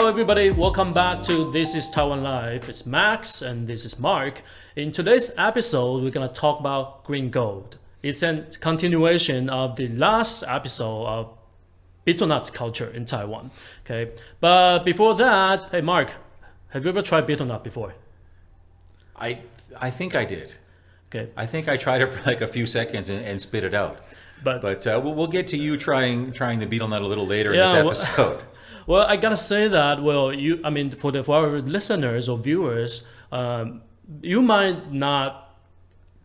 Hello everybody, welcome back to This is Taiwan Live. It's Max and this is Mark. In today's episode, we're gonna talk about green gold. It's a continuation of the last episode of betel nuts culture in Taiwan. Okay, but before that, hey Mark, have you ever tried betel nut before? I think I did. Okay, I think I tried it for like a few seconds and spit it out. but We'll get to you trying the betel nut a little later in this episode. Well, I gotta say that. Well, for our listeners or viewers, you might not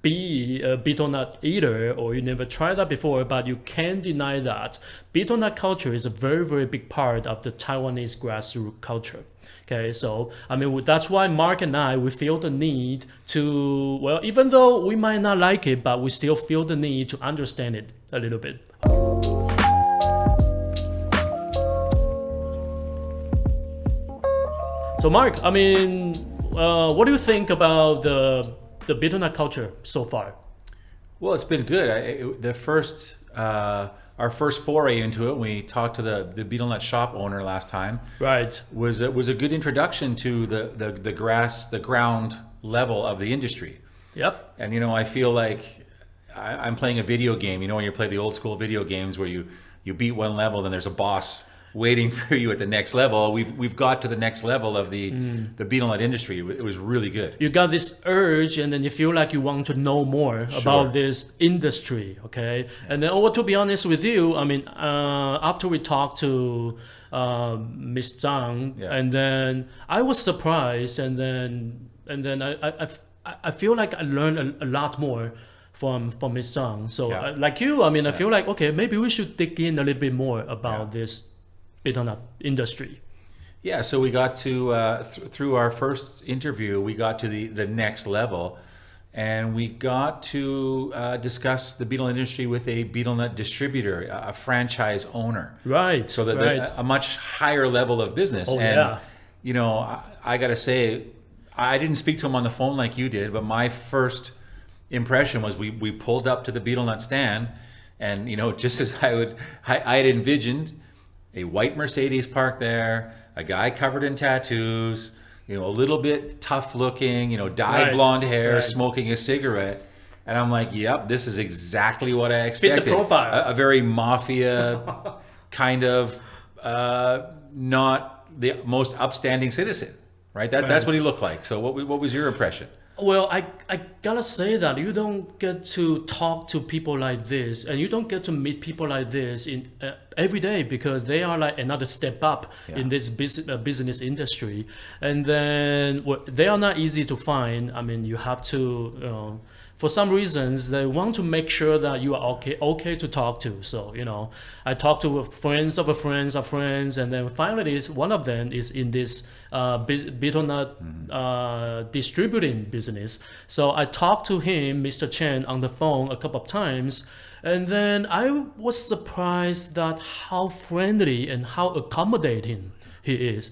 be a betel nut eater or you never tried that before, but you can't deny that betel nut culture is a very, very big part of the Taiwanese grassroots culture. Okay, so that's why Mark and we feel the need to, well, even though we might not like it, but we still feel the need to understand it a little bit. So Mark, what do you think about the betel nut culture so far? Well, it's been good. Our first foray into it, we talked to the betel nut shop owner last time. Right. Was a good introduction to the ground level of the industry. Yep. And I feel like I'm playing a video game. When you play the old school video games where you beat one level, then there's a boss waiting for you at the next level. We've got to the next level of the betel nut industry. It was really good. You got this urge, and then you feel like you want to know more about this industry, okay? Yeah. And then, to be honest with you, after we talked to Miss Zhang, and then I was surprised, and then I feel like I learned a lot more from Miss Zhang. So like you, I feel like, okay, maybe we should dig in a little bit more about this betel nut industry. Yeah, so we got to through our first interview, we got to the next level, and we got to discuss the betel industry with a betel nut distributor, a franchise owner. Right. So that a much higher level of business. I got to say, I didn't speak to him on the phone like you did, but my first impression was we pulled up to the betel nut stand, and just as I had envisioned, a white Mercedes parked there, a guy covered in tattoos, a little bit tough looking, dyed blonde hair, smoking a cigarette. And I'm like, yep, this is exactly what I expected. Fit the profile. A very mafia kind of, not the most upstanding citizen, right? That's what he looked like. So what was your impression? Well, I gotta say that you don't get to talk to people like this, and you don't get to meet people like this in every day, because they are like another step up in this business industry, and then they are not easy to find. You have to, for some reasons, they want to make sure that you are okay to talk to. So I talked to friends of friends of friends, and then finally one of them is in this betel nut distributing business. So I talked to him, Mr. Chen, on the phone a couple of times, and then I was surprised that how friendly and how accommodating he is.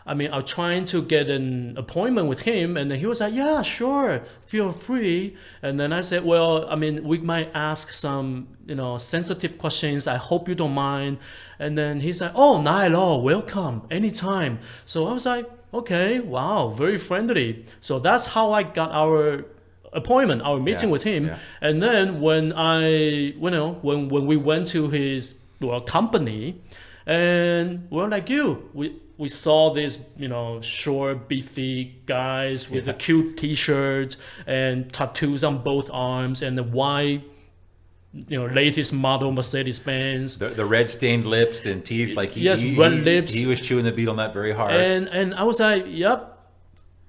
I was trying to get an appointment with him, and then he was like, yeah, sure, feel free. And then I said, well, we might ask some, sensitive questions. I hope you don't mind. And then he's like, oh, not at all, welcome, anytime. So I was like, okay, wow, very friendly. So that's how I got our appointment, our meeting with him. Yeah. And then when when we went to his company, and like you, we saw this, short, beefy guys with a cute T-shirt and tattoos on both arms and the white, latest model Mercedes-Benz. The red stained lips and teeth, like red lips. He was chewing the betel nut very hard. And I was like, yep,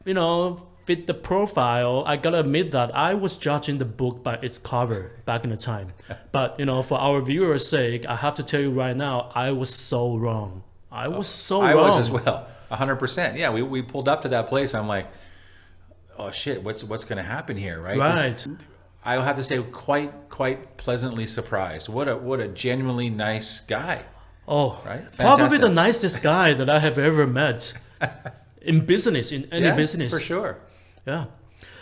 fit the profile. I gotta admit that I was judging the book by its cover back in the time. But, for our viewers' sake, I have to tell you right now, I was so wrong. I was as well, 100%. Yeah, we pulled up to that place. I'm like, oh shit, what's going to happen here, right? Right. I'll have to say, quite pleasantly surprised. What a genuinely nice guy. Oh, right. Probably the nicest guy that I have ever met in business, in any business. For sure. Yeah.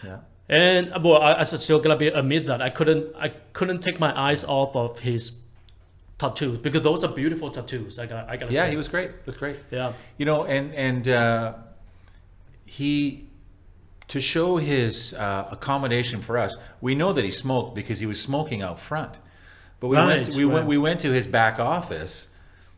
Yeah. And I still gotta admit that I couldn't take my eyes off of his tattoos, because those are beautiful tattoos. I gotta say. Yeah, he was great. It was great. Yeah. You know, and he, to show his accommodation for us, we know that he smoked because he was smoking out front. But we went to his back office,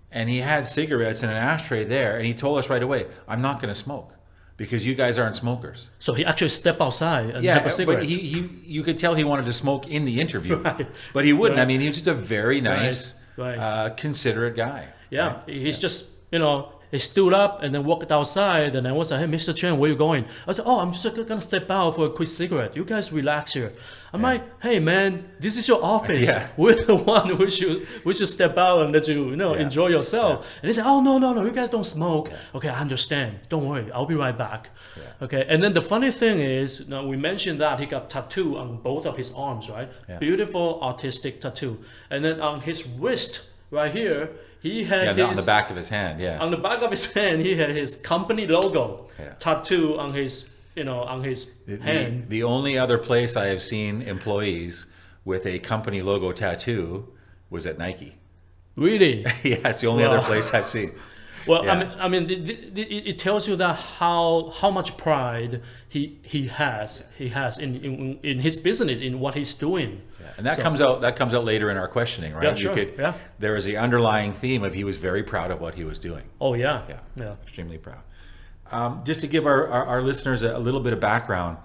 and he had cigarettes in an ashtray there, and he told us right away, "I'm not going to smoke because you guys aren't smokers." So he actually stepped outside and have a cigarette. But you could tell he wanted to smoke in the interview, but he wouldn't. I mean, he was just a very nice, considerate guy. Yeah, he's just, he stood up and then walked outside, and I was like, "Hey, Mr. Chen, where are you going?" I said, "Oh, I'm just gonna step out for a quick cigarette. You guys relax here." I'm like, "Hey, man, this is your office. We're the one who should step out and let you, enjoy yourself." And he said, "Oh, no, you guys don't smoke." Okay, I understand. Don't worry, I'll be right back. Okay, and then the funny thing is, we mentioned that he got tattoo on both of his arms, right? Beautiful artistic tattoo, and then on his wrist right here, he had on the back of his hand, on the back of his hand, he had his company logo tattoo on his, on his hand. The only other place I have seen employees with a company logo tattoo was at Nike. Really? Yeah, it's the only other place I've seen. Well, I mean, it tells you that how much pride he has in his business, in what he's doing. And that comes out later in our questioning, right? Yeah, sure. There is the underlying theme of he was very proud of what he was doing. Oh yeah. Extremely proud. Just to give our listeners a little bit of background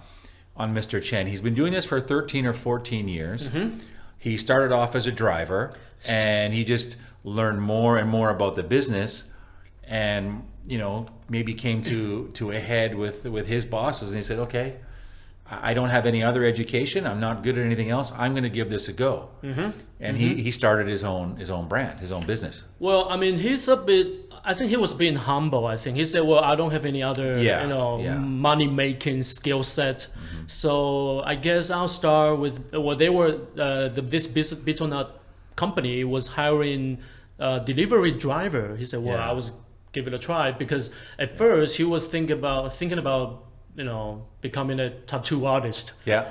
on Mr. Chen, he's been doing this for 13 or 14 years. He started off as a driver, and he just learned more and more about the business, and maybe came to a head with his bosses, and he said, "Okay, I don't have any other education. I'm not good at anything else. I'm going to give this a go." And he started his own brand, his own business. Well, I mean, I think he was being humble. I think he said, "Well, I don't have any other, money making skill set. So I guess I'll start with." Well, they were this betel nut company was hiring a delivery driver. He said, "Well, I was give it a try," because at first he was thinking about becoming a tattoo artist. And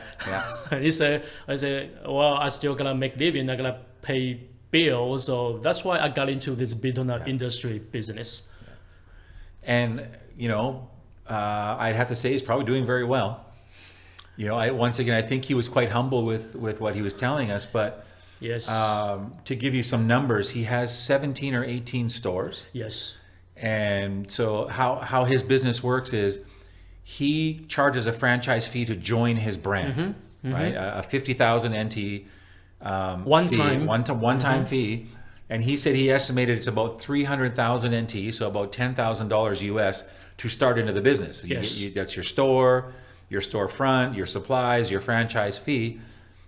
I said, "Well, I still gonna make living. I gotta pay bills." So that's why I got into this betel nut industry business. And I'd have to say he's probably doing very well. Once again, I think he was quite humble with what he was telling us. But yes, to give you some numbers, he has 17 or 18 stores. Yes. And so how his business works is, he charges a franchise fee to join his brand, right? A 50,000 NT one-time fee, and he said he estimated it's about 300,000 NT, so about $10,000 US to start into the business. Yes. That's your store, your storefront, your supplies, your franchise fee,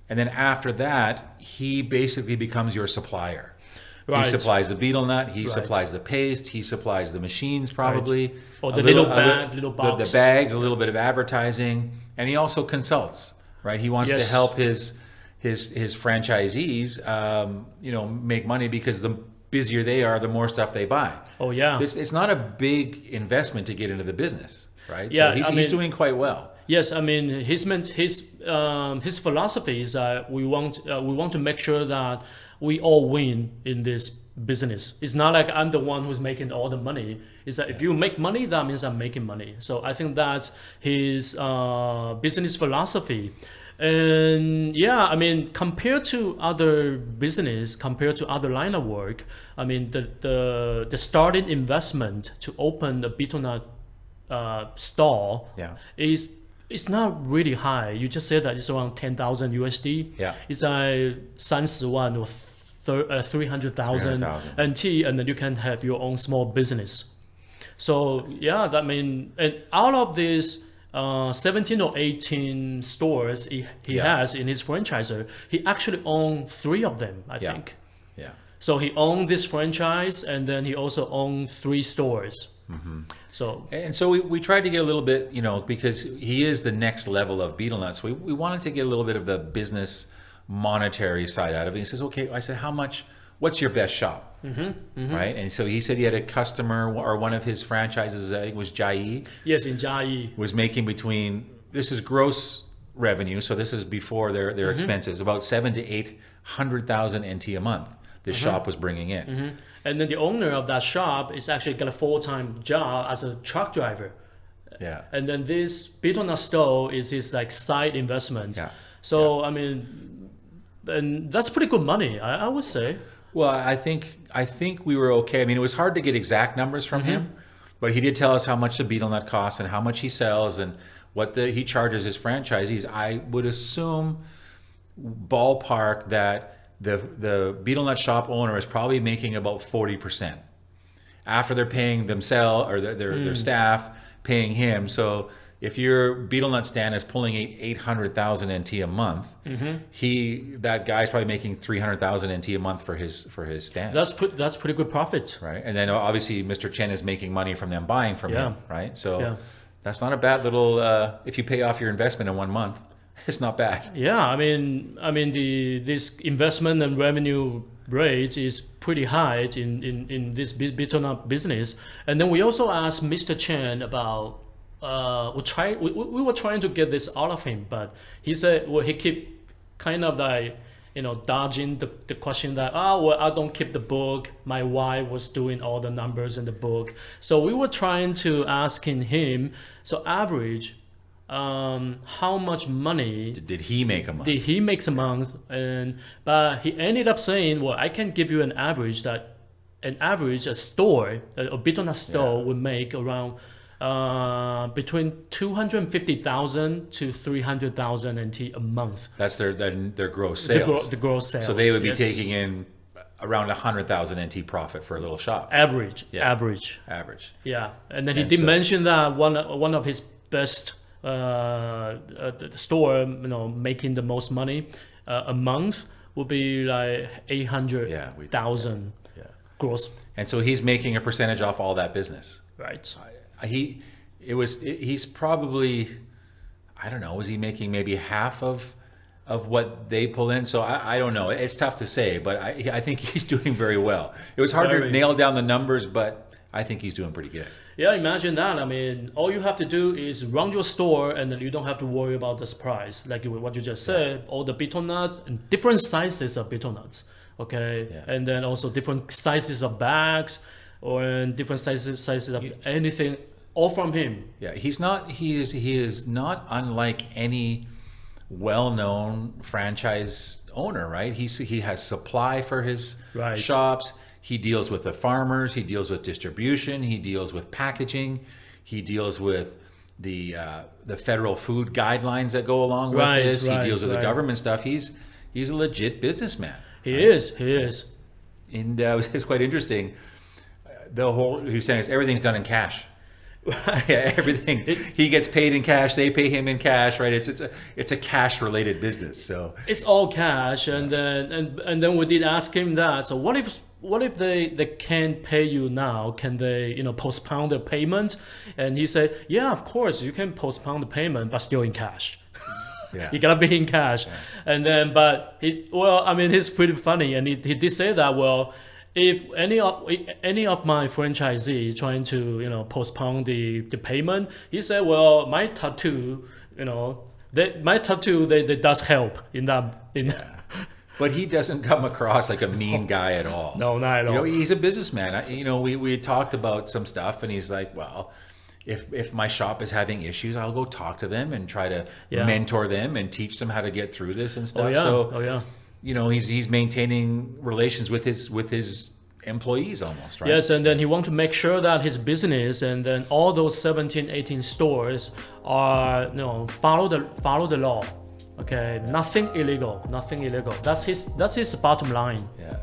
and then after that, he basically becomes your supplier. Right. He supplies the betel nut. He supplies the paste. He supplies the machines, probably. Or the little box. The bags, a little bit of advertising, and he also consults. Right. He wants to help his franchisees, make money, because the busier they are, the more stuff they buy. Oh yeah. It's not a big investment to get into the business, right? Yeah. So he's doing quite well. Yes, I mean his philosophy is that we want to make sure that we all win in this business. It's not like I'm the one who's making all the money. It's that if you make money, that means I'm making money. So I think that's his business philosophy. And I mean, compared to other business, compared to other line of work, I mean the starting investment to open a betel nut store it's not really high. You just said that it's around 10,000 USD. Yeah. It's like 30万 or 300,000 NT, and then you can have your own small business. So that mean, and out of these 17 or 18 stores he has in his franchisor, he actually owns 3 of them, I think. Yeah. So he owned this franchise, and then he also owned 3 stores. So we tried to get a little bit, because he is the next level of betel nuts. We wanted to get a little bit of the business monetary side out of it. He says, "Okay," I said, "How much? What's your best shop?" Right? And so he said he had a customer, or one of his franchises, I think it was Jiayi. Yes, in Jiayi. Was making this is gross revenue, so this is before their expenses, about 700,000 to 800,000 NT a month. this shop was bringing in. And then the owner of that shop is actually got a full-time job as a truck driver. Yeah. And then this betel nut store is his like side investment. Yeah. So I mean, and that's pretty good money, I would say. Well, I think we were okay. I mean, it was hard to get exact numbers from him, but he did tell us how much the betel nut costs and how much he sells and what he charges his franchisees. I would assume ballpark that the betel nut shop owner is probably making about 40% after they're paying themselves or their staff, paying him. So if your betel nut stand is pulling 800,000 NT a month, that guy's probably making 300,000 NT a month for his stand. That's pretty good profit, right? And then obviously Mr. Chen is making money from them buying from him, right? So that's not a bad little. If you pay off your investment in 1 month, it's not bad. Yeah, I mean this investment and revenue rate is pretty high in this betel nut business. And then we also asked Mr. Chen about. We were trying to get this out of him, but he said, well, he keep kind of like, dodging the question that, I don't keep the book. My wife was doing all the numbers in the book. So we were trying to asking him, so average, how much money did he make a month? Did he make a month? But he ended up saying, well, I can give you an average a store, a betel nut store would make around between 250,000 to 300,000 NT a month. That's their gross sales. The gross sales. So they would be taking in around 100,000 NT profit for a little shop. Average. Yeah, and then he did mention that one of his best store, making the most money a month would be like 800,000 gross. And so he's making a percentage off all that business. Right. He's probably, I don't know, was he making maybe half of what they pull in? So I don't know. It's tough to say, but I think he's doing very well. It was hard to nail down the numbers, but I think he's doing pretty good. Yeah, imagine that. I mean, all you have to do is run your store and then you don't have to worry about this price. Like what you just said, all the betel nuts and different sizes of betel nuts. Okay. Yeah. And then also different sizes of bags or different sizes of anything, all from him. Yeah, he is not unlike any well-known franchise owner, right? He has supply for his shops. He deals with the farmers. He deals with distribution. He deals with packaging. He deals with the federal food guidelines that go along with this. He deals with the government stuff. He's a legit businessman. He is. And it's quite interesting. He was saying everything's done in cash. Yeah, everything. He gets paid in cash. They pay him in cash, right? It's a cash related business. So it's all cash, and then we did ask him that. So what if they can't pay you now? Can they postpone the payment? And he said, yeah, of course you can postpone the payment, but still in cash. Yeah. You gotta be in cash. Yeah. And then, but he's pretty funny, and he did say that. Well, if any of my franchisees trying to postpone the payment, he said, well, my tattoo, they does help in that. But he doesn't come across like a mean guy at all. No, not at all. He's a businessman. We talked about some stuff, and he's like, well, if my shop is having issues, I'll go talk to them and try to mentor them and teach them how to get through this and stuff. He's maintaining relations with his employees almost, right? Yes, and then he wants to make sure that his business and then all those 17, 18 stores are follow the law. Okay, nothing illegal. That's his bottom line. Yeah.